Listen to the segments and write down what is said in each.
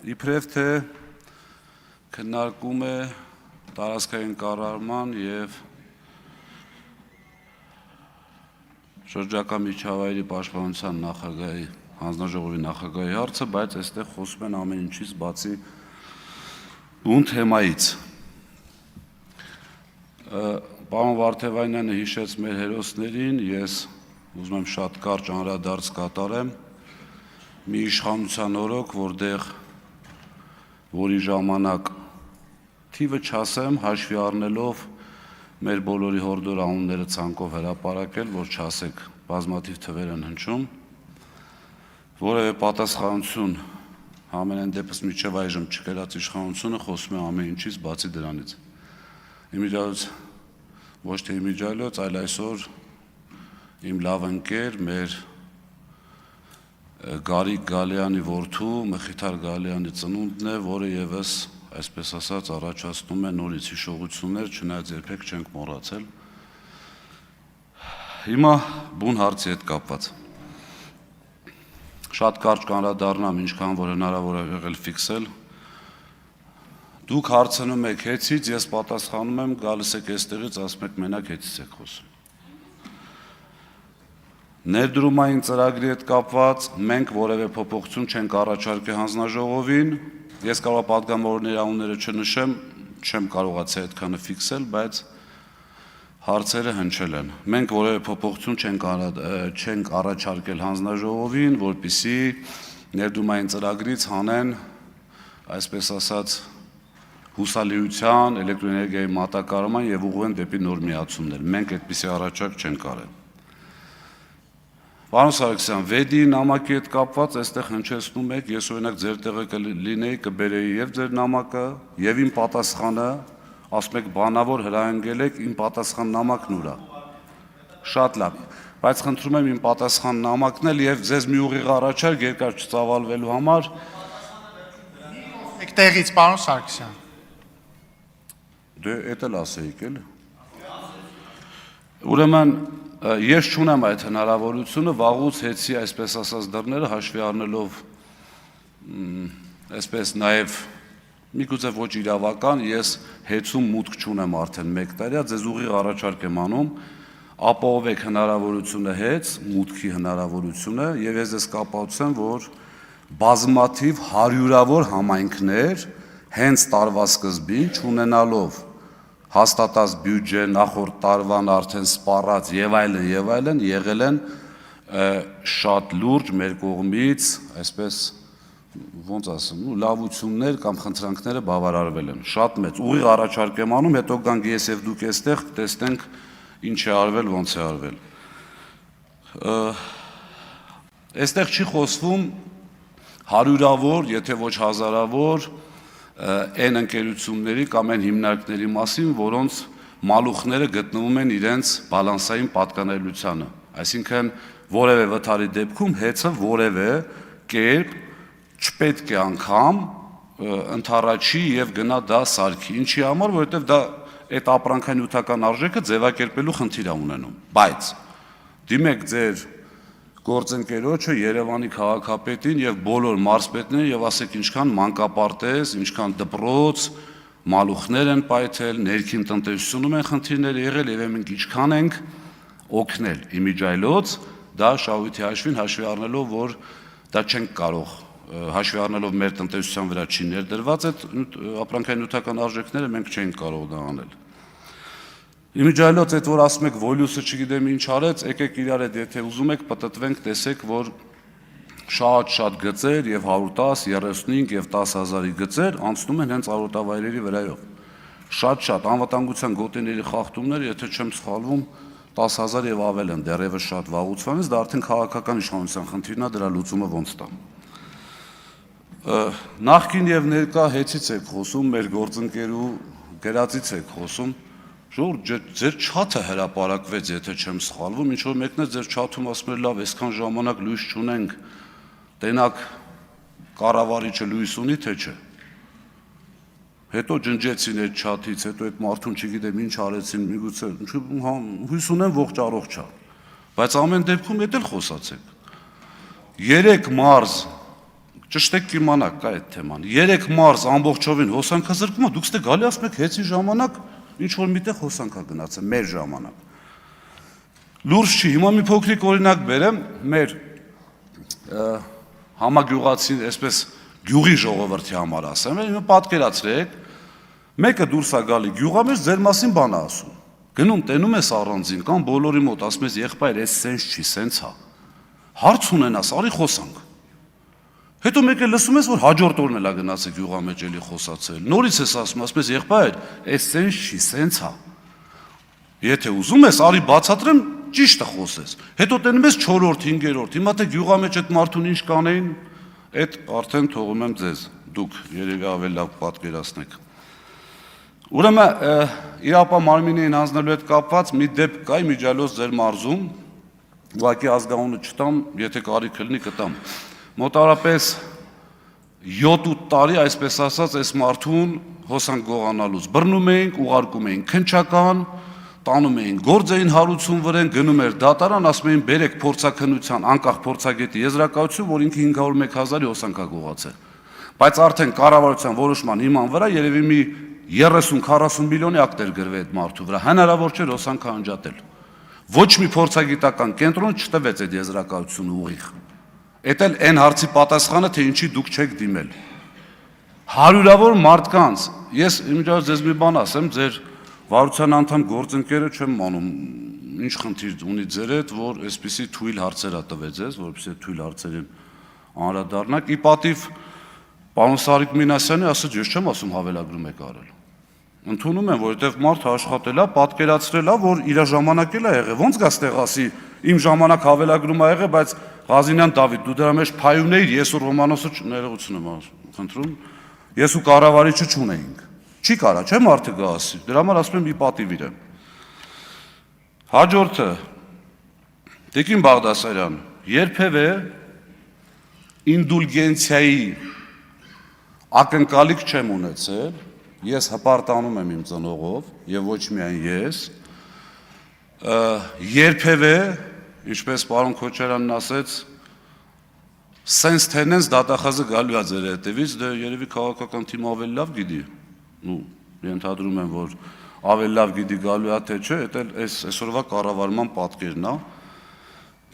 իբրև թե քննարկում է տարածքային կառավարման եւ շրջակա միջավայրի պաշտպանության նախագահի հանձնաժողովի նախագահի հարցը, բայց այստեղ խոսում են ամեն ինչից բացի բուն թեմայից։ Պարոն Վարդևանյանը հիշեց մեր հերոսներին, ես ուզում եմ շատ կարճ անդրադարձ կատարեմ մի իշխանության օրոք, որի ժամանակ թիվը չասեմ, հաշվի առնելով մեր բոլորի հորդոր անունները ցանկով հրապարակել, որ չասեք բազմաթիվ թվեր են հնչում, որևէ պատասխանություն ամենայն դեպս մինչև այժմ չկրած իշխանությունը խոսում է ամեն ինչից բացի դրանից։ Իմիջիայլոց, ոչ թե իմիջիայլոց, այլ այսօր իմ լավ ընկեր, մեր Գարիկ Գալյանի որդու, Մխիթար Գալյանի ծնունդն է, որը ևս, այսպես ասած, առաջացնում է նորից հիշողություններ, չնայած երբեք չենք մոռացել։ Հիմա բուն հարցի հետ կապված։ Շատ կարճ կանդրադառնամ, ինչքան որ հնարավոր է եղել ֆիքսել։ Դուք հարցնում եք հեծից, ես պատասխանում եմ, գալիս եք այստեղից, ասում եք մենակ հեծից եք խոսում։ Ներդրումային ծրագրի հետ կապված մենք որևէ փոփոխություն չենք առաջարկել հանձնաժողովին, ես կարող եմ պատգամավորների անունները չնշեմ, չեմ կարողացել այդքանը ֆիքսել, բայց հարցերը հնչել են։ Մենք որևէ փոփոխություն չենք առաջարկել հանձնաժողովին, որպեսզի ներդրումային ծրագրից հանեն, այսպես ասած, հուսալիության, էլեկտրոէներգիայի մատակարարման եւ ուղղեն դեպի նոր միացումներ։ Մենք այդպիսի առաջարկ չենք արել։ Պարոն Սարգսյան, վեդի նամակի հետ կապված այստեղ հնչեցնում եք, ես օրինակ ձեր տեղը կլինեի, կբերեի եւ ձեր նամակը, եւ իմ պատասխանը, ասում եք բանավոր հրահանգել եք, իմ պատասխան նամակն ուր է։ Շատ լավ, բայց խնդրում եմ իմ պատասխան նամակն էլ եւ ձեզ մի ուղիղ առաջարկ երկար չծավալվելու համար։ Եք տեղից, պարոն Սարգսյան։ Դե էդ էլ ասեիք էլ։ Ուրեմն ես չունեմ այդ հնարավորությունը, վաղուց հեծի այսպես ասած դռները հաշվի առնելով այսպես նաև միգուցե ոչ իրավական, ես հեծում մուտք չունեմ արդեն 1 տարի, ձեզ ուղիղ առաջարկ եմ անում, ապահովեք հնարավորությունը հեծ, մուտքի հնարավորությունը եւ ես ձեզ կապացուցեմ, որ բազմաթիվ հարյուրավոր համայնքներ հենց տարվա սկզբին չունենալով հաստատած բյուջե, նախորդ տարվան արդեն սպառած եւ այլն եղել են շատ լուրջ մեր կողմից, այսպես ոնց ասեմ, լավություններ կամ խնդրանքները բավարարվել են։ Շատ մեծ ուղիղ առաջարկ եմ անում, հետո գանք ես եւ դուք այստեղ տեսնենք ինչ է արվել, ոնց է արվել։ Այստեղ չի խոսվում հարյուրավոր, եթե ոչ հազարավոր այն ընկերությունների կամ այն հիմնարկների մասին, որոնց մալուխները գտնվում են իրենց բալանսային պատկանելիությանը։ Այսինքն որևէ վթարի դեպքում հեծը որևէ կերպ չպետք է անգամ ընդառաջի եւ գնա դա սարքի։ Ինչի համար, որովհետեւ դա այդ ապրանքանյութական արժեքը ձևակերպելու խնդիր է ունենում։ Բայց դիմեք ձեր գործընկերոջը Երևանի քաղաքապետին եւ բոլոր մարզպետներին եւ ասեք ինչքան մանկապարտեզ, ինչքան դպրոց, մալուխներ են պայթել, ներքին տնտեսությունում են խնդիրներ եղել եւ մենք ինչքան ենք օգնել իմիջիայլոց, դա շահույթի հաշվին հաշվի առնելով, որ դա չենք կարող հաշվի առնելով մեր տնտեսության վրա չի ներդրված այդ ապրանքանյութական արժեքները մենք չենք կարող դա անել։ Իմիջիայլոց այդ որ ասում եք Վոլյուսը չգիտեմ ինչ արեց, եկեք իրար հետ եթե ուզում եք պատտվենք, տեսեք, որ շատ գծեր եւ 110, 35 եւ 10,000-ի գծեր անցնում են հենց արոտավայրերի վրայով։ Շատ անվտանգության գոտիների խախտումներ, եթե չեմ սխալվում, 10,000 եւ ավել են դեռևս շատ վաղուց, դա արդեն քաղաքական իշխանության խնդիրն է, դրա լուծումը ոնց տա։ Նախկին եւ ներկա հեծից եք խոսում, մեր գործընկերու գրածից եք խոսում։ Ժողովուրդ, ձեր չաթը հրապարակվեց, եթե չեմ սխալվում, ինչ որ մեկն է ձեր չաթում ասում էր լավ, այսքան ժամանակ լույս չունենք, տենակ կառավարիչը լույս ունի, թե չէ։ Հետո ջնջեցին այդ չաթից, հետո այդ մարդուն չգիտեմ ինչ արեցին, միգուցե հույս ունեմ ողջ առողջ է։ Բայց ամեն դեպքում էդ էլ խոսացեք։ 3 մարզ ճշտեք կիմանաք կա այդ թեման։ 3 մարզ ամբողջովին հոսանքա զրկում է, դուք ստե գալի ասում եք հեցի ժամանակ ինչ որ միտեղ հոսանքա գնացել, մեր ժամանակ։ Լուրջ չի, հիմա մի փոքրիկ օրինակ բերեմ, մեր համագյուղացի, այսպես գյուղի ժողովրդի համար ասեմ, հիմա պատկերացրեք, մեկը դուրս է գալի գյուղա մեջ ձեր մասին բան է ասում։ Գնում տենում ես առանձին կամ բոլորի մոտ ասում ես եղբայր, էս սենց չի, սենց հա։ Հարց ունենաս, արի խոսանք։ Հետո մեկը լսում ես, որ հաջորդ օրն էլ է գնացել գյուղա մեջ էլի խոսացել։ Նորից ես ասում, ասում ես եղբայր, էս սենց չի, սենց հա։ Եթե ուզում ես, արի բացատրեմ, ճիշտը խոսես։ Հետո տենում ես 4-րդ, 5-րդ, հիմա թե գյուղա մեջ այդ մարդուն ինչ կանեին, այդ արդեն թողում եմ ձեզ, դուք երևի ավելի լավ պատկերացնեք։ Ուրեմն իրապա մարմինին հանձնելու հետ կապված մի դեպք կա իմիջիալոց ձեր մարզում, ուղղակի ազգանունը չտամ, եթե կարիք լինի կտամ։ Մոտարապես 7-8 տարի, այսպես ասած, այս մարդուն հոսանք գողանալուց բռնում էինք, ուղարկում էինք քննչական, տանում էին գործային հարություն վրան, գնում էր դատարան, ասում էին բերեք փորձաքննության անկախ փորձագետի եզրակացություն, որ ինքը 501,000-ի հոսանք է գողացել։ Բայց արդեն կառավարության որոշման հիման վրա երևի մի 30-40 միլիոնի ակտ էր գրվել այդ մարդու վրա, հնարավոր չէր հոսանքը անջատել։ Ոչ մի փորձագիտական կենտրոն չտվեց այդ եզրակացությունը ուղիղ։ Էդ էլ այն հարցի պատասխանը, թե ինչի դուք չեք դիմել։ Հարյուրավոր մարդկանց, ես իմիջիայլոց ձեզ մի բան ասեմ, ձեր վարության անդամ գործընկերը չեմ մանում, ինչ խնդիր ունի ձեր հետ, որ այսպիսի թույլ հարցեր ա տվեց ես, որպեսզի թույլ հարցերին անդրադառնաք։ Ի պատիվ պարոն Սարիկ Մինասյանի ասած ես չեմ ասում հավելագրում եք արել։ Ընդունում եմ, որովհետև մարդը աշխատել է, պատկերացրել է, որ իր ժամանակել է եղել։ Ոնց գա ստեղ ասի, իմ ժամանակ հավելագրում ա եղել, բայց Ղազինյան Դավիթ, դու դրա մեջ փայուն էիր, ես ու Ռոմանոսը ներողություն եմ խնդրում, ես ու կառավարիչը չունեինք։ Չի կարա, չէ՞ մարդը գա ասի։ Դրա համար ասում եմ ի պատիվ իրեն։ Հաջորդը Տիկին Բաղդասարյան, երբևէ ինդուլգենցիայի ակնկալիք չեմ ունեցել, ես հպարտանում եմ իմ ծնողով եւ ոչ միայն ես, երբևէ, ինչպես պարոն Քոչարյանն ասեց, սենց թենենց դատախազը գալու է ձեր հետևից, դե երևի քաղաքական թիմը ավելի լավ գիտի, ենթադրում եմ, որ ավելի լավ գիտի գալու է թե չէ, դա այսօրվա կառավարման պատկերն է։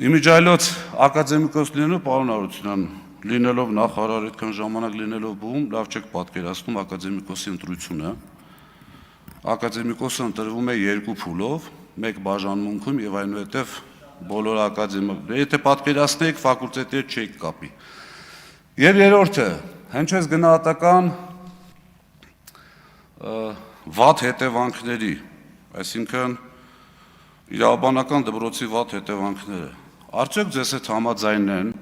Իմիջիայլոց ակադեմիկոս լինելու պարոն Արությունյան, լինելով նախարար, այդքան ժամանակ լինելով բում, լավ չեք պատկերացնում ակադեմիկոսի ընտրությունը։ Ակադեմիկոսը ընտրվում է 2 փուլով, 1 բաժանմունքում եւ այնուհետեւ բոլոր ակադեմիա, եթե պատկերացնեք, ֆակուլտետի հետ չեք կապի։ Եվ երրորդը, հնչեց գնահատական վատ հետևանքների, այսինքն իրավաբանական դպրոցի վատ հետևանքները։ Արդյոք ձեզ հետ համաձայն են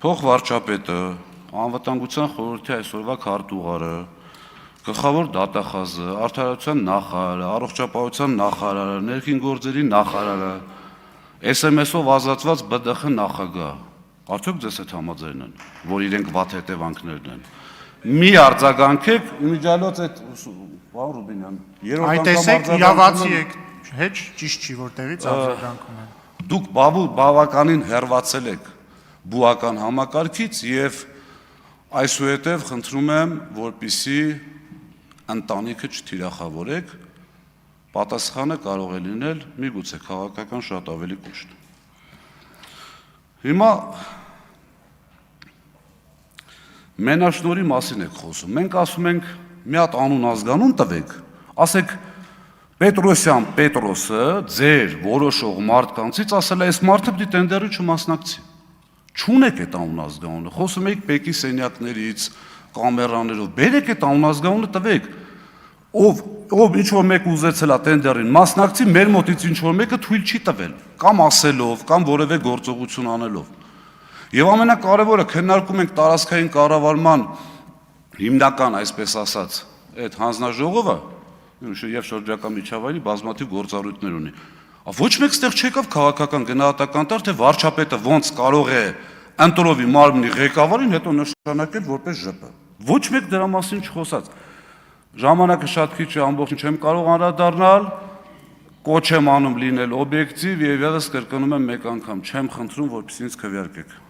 փոխվարչապետը, անվտանգության խորհրդի այսօրվա քարտուղարը, գլխավոր դատախազը, արդարության նախարարը, առողջապահության նախարարը, ներքին գործերի նախարարը, SMS-ով ազատված ԲԴԽ նախագահ, արդյոք ձեզ հետ համաձայն են, որ իրենք վատ հետևանքներն են։ Մի արձագանքեք, իմիջիայլոց այդ պարոն Ռուբինյան, Այդ տեսեք իրավացի եք, հեչ ճիշտ չի, որտեղից արձագանքում են։ Դուք բավականին հեռացել եք բուական համակարգից եւ այսուհետև խնդրում եմ, որպեսզի ընտանիքը չթիրախավորեք, պատասխանը կարող է լինել միգուցե քաղաքական շատ ավելի կոշտ։ Հիմա մենաշնորհի մասին եք խոսում։ Մենք ասում ենք մի հատ անուն ազգանուն տվեք, ասեք Պետրոսյան Պետրոսը ձեր որոշող մարդկանցից ասել է, այս մարդը պիտի տենդերի չմասնակցի։ Չունեք այդ անուն ազգանունը, խոսում եք Պեկի սենյակներից, կամերաներով, բերեք այդ անուն ազգանունը տվեք։ Ով ինչ որ մեկ ուզեցել է տենդերին մասնակցի, մեր մոտից ինչ որ մեկը թույլ չի տվել, կամ ասելով, կամ որևէ գործողություն անելով։ Եվ ամենակարևորը քննարկում ենք տարածքային կառավարման հիմնական, այսպես ասած, այդ հանձնաժողովը, եւ շրջակա միջավայրի բազմաթիվ գործառույթներ ունի։ Ոչ մեկ ստեղ չեկավ քաղաքական գնահատական տար, թե վարչապետը ոնց կարող է ընտրովի մարմնի ղեկավարին հետո նշանակել որպես ԺՊ։ Ոչ մեկ դրա մասին չխոսած։ Ժամանակը շատ քիչ է, ամբողջին չեմ կարող անդրադառնալ, կոչ եմ անում լինել օբյեկտիվ եւ եւս կրկնում եմ մեկ անգամ, չեմ խնդրում, որպեսզի ինձ քվեարկեք։